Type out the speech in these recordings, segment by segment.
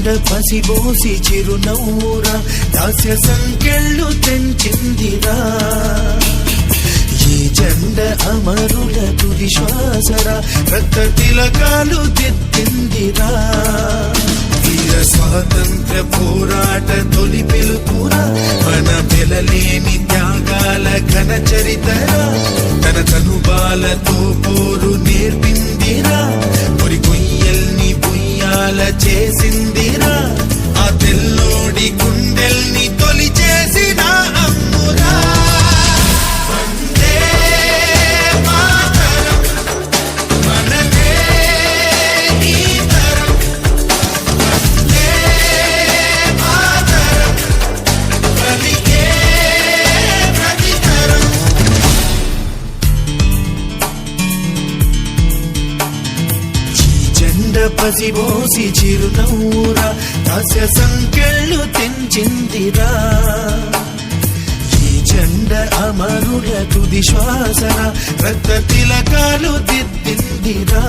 జెండ పసిబోసి చిరునవ్వురా దాస్య సంకెళ్ళు తెంచిందిరా ఈ జెండ అమరుల తుది శ్వాసరా రక్త తిలకాలు దిద్దిందిరా వీర స్వాతంత్ర పోరాట తొలి పిలుపురా మన వెలలేని త్యాగాల ఘన చరితరా తన తనుబాలతో పోరు నేర్పిందిరా పొరి కొయ్యల్ని బుయ్యాల చేసిందిరా ఆ తెల్లోడి గుండెల్ని తొలి చేసిన అమ్మురా పసిబోసి చిరునవ్వురా దాస్య సంకెళ్ళు తెంచిందిరా ఈ జెండ అమరుల తుది శ్వాసరా రక్త తిలకాలు దిద్దిందిరా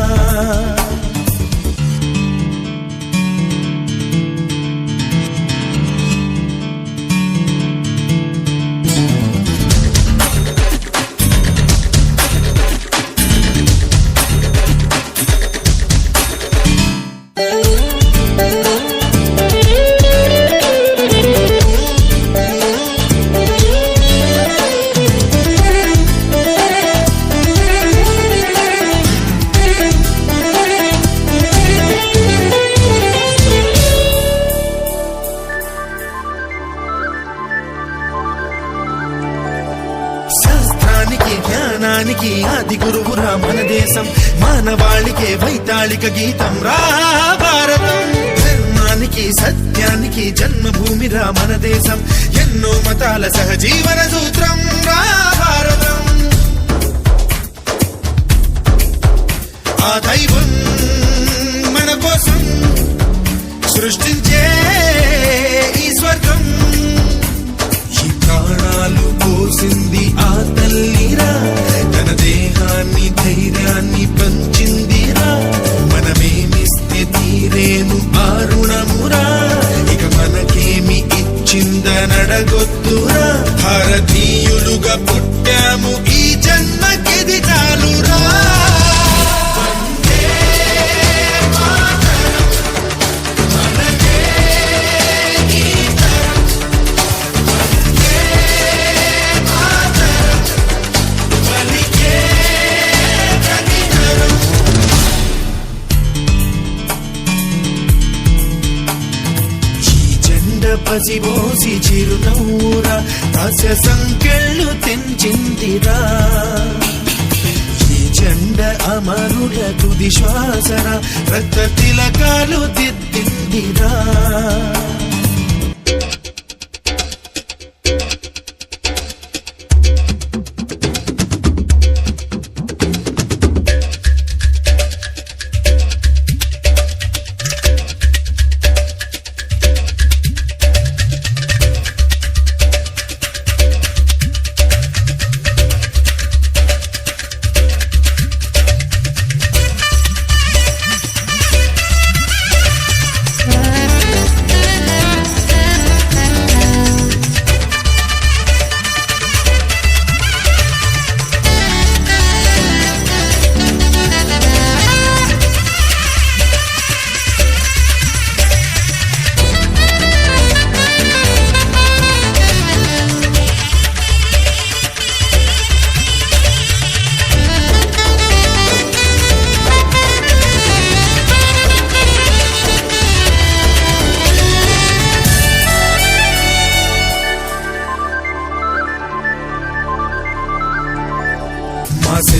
జ్ఞానానికి ఆది గురువురా మన దేశం మానవాళికే వైతాళిక గీతం రా భారతం ధర్మానికి సత్యానికి జన్మభూమిరా మన దేశం ఎన్నో మతాల సహజీవన సూత్రం రా భారతం ఆ దైవం మన కోసం సృష్టించే ఈ స్వర్గం ఈ ప్రాణాలు పోసింది ఆ తల్లిరా తన దేహాన్ని ధైర్యాన్ని పంచిందిరా మనమేమిస్తే తీరేను ఆ రుణమురా ఇక మనకేమి ఇచ్చిందనడగొద్దురా భారతీయులుగా పుట్టాము ఈ జన్మకిది చాలురా పసిబోసి చిరునవ్వురా దాస్య సంకెళ్ళు తెంచిందిరా ఈ జెండ అమరుల తుది శ్వాసరా రక్త తిలకాలు దిద్దిందిరా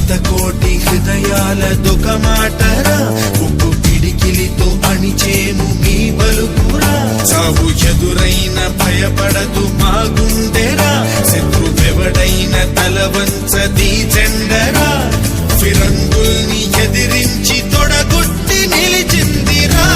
శతకోటి హృదయాల దొక మాటరా ఉప్పు పిడికిలితో అణిచేము మీ బలుపురా సాగు ఎదురైన భయపడదు మా గుండెరా శత్రువెవడైన తల వంచది జెండరా ఫిరంగుల్ని ఎదిరించి తొడగొట్టి నిలిచిందిరా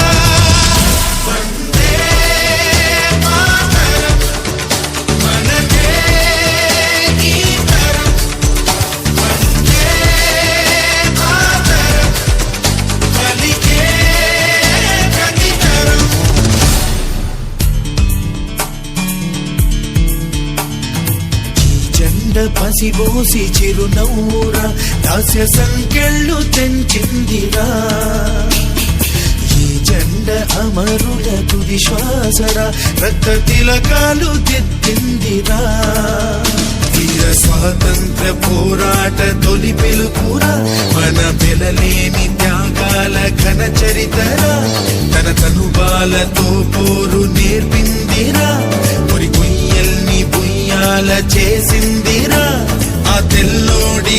కసిబోసి చిరునవ్వురా దాస్య సంకెళ్ళు తెంచిందిరా ఈ జెండ అమరుల తుది శ్వాసరా రక్త తిలకాలు దిద్దిందిరా వీర స్వాతంత్ర పోరాట తొలి పిలుపురా మన వెలలేని త్యాగాల ఘన చరితరా తన తనుబాలతో పోరు నేర్పిందిరా మురి కొయ్యల్ని బుయ్యాల చేసిందిరా ఆ తెల్లోడి